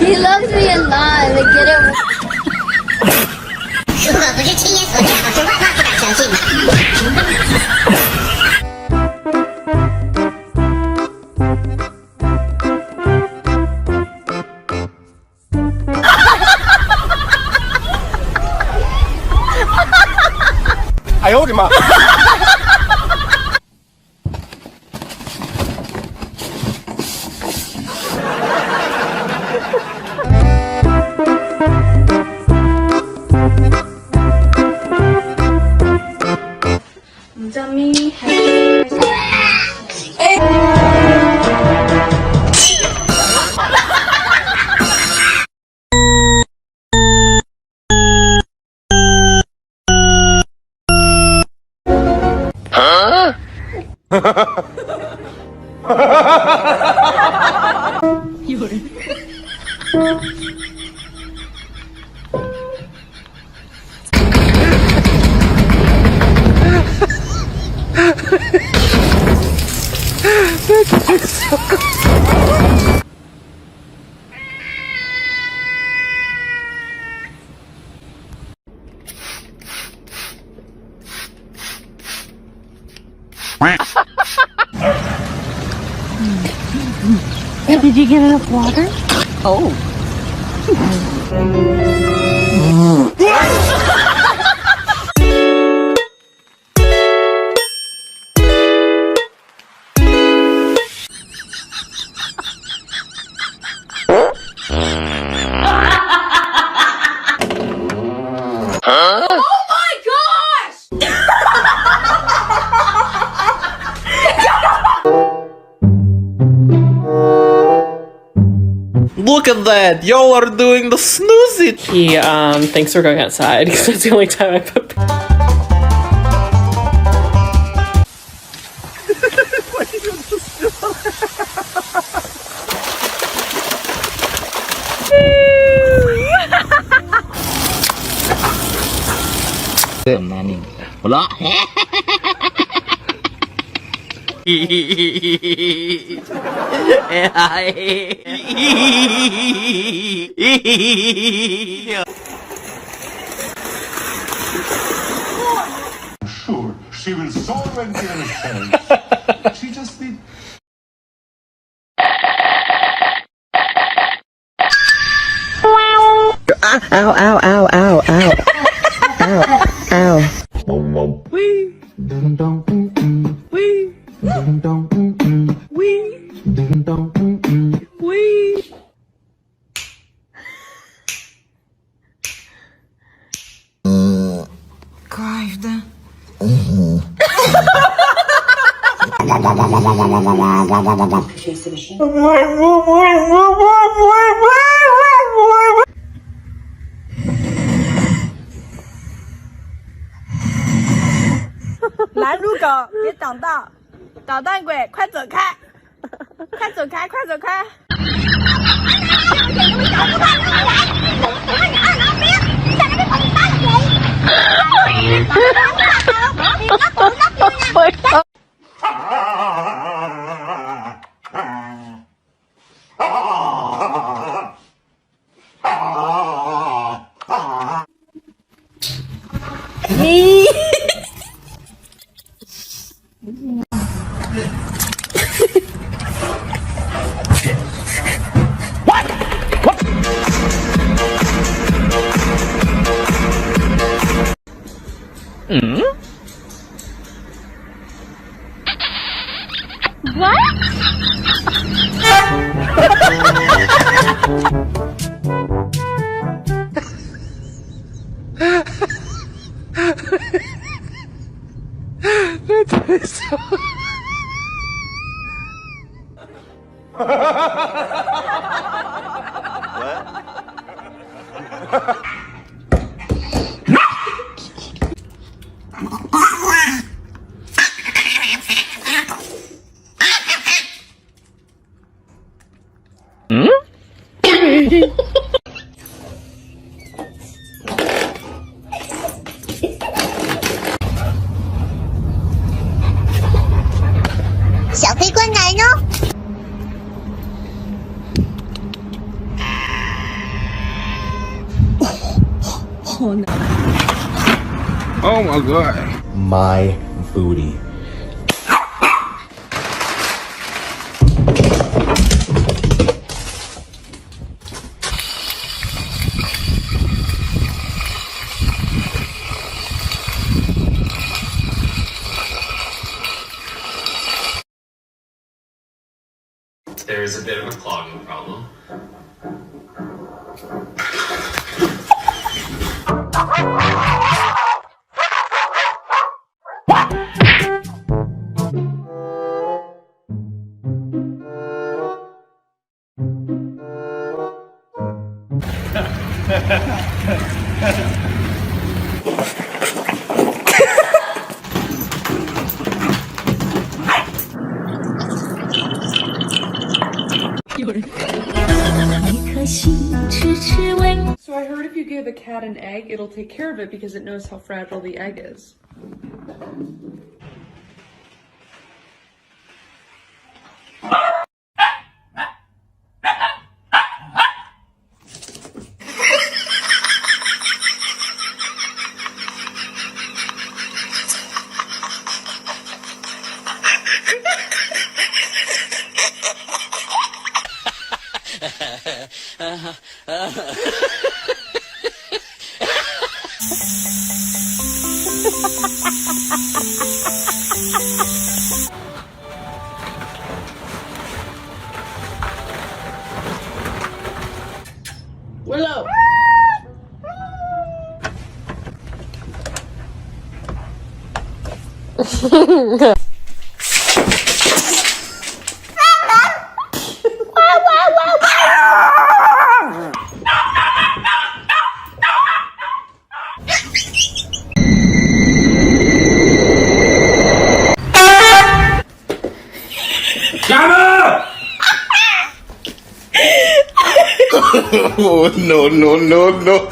He loves me a lot. Like, get it? 如果不是亲眼所见，我是万万不敢相信的。哎呦我的妈！你叫咪咪还是？有人。Did you get enough water? Oh. Look at that! Y'all are doing the snoozy! He, thinks we're going outside because that's the only time I put. Sure, she will soar and kill herself. She just need. Ow, ow, ow, ow, ow. Ow, ow. Wee! Wee! Wee! Wee! Кайф, да? 拦住狗，别挡道！捣蛋鬼，快走开！快走开，快走开！小飞官来喽！ Oh my god. My booty. There's a bit of a clogging problem. So I heard if you give a cat an egg, it'll take care of it because it knows how fragile the egg is. Willow! Oh no no no no.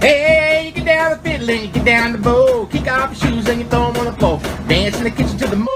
Hey, you get down the fiddle and you get down the bow. Kick off your shoes and you throw them on the floor. Dance in the kitchen to the moon.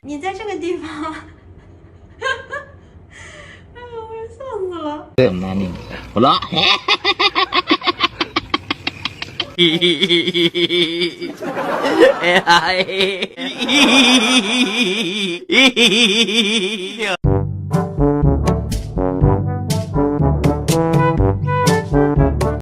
你在这个地方เริ่มหน้านิ่งหัวเราะ AI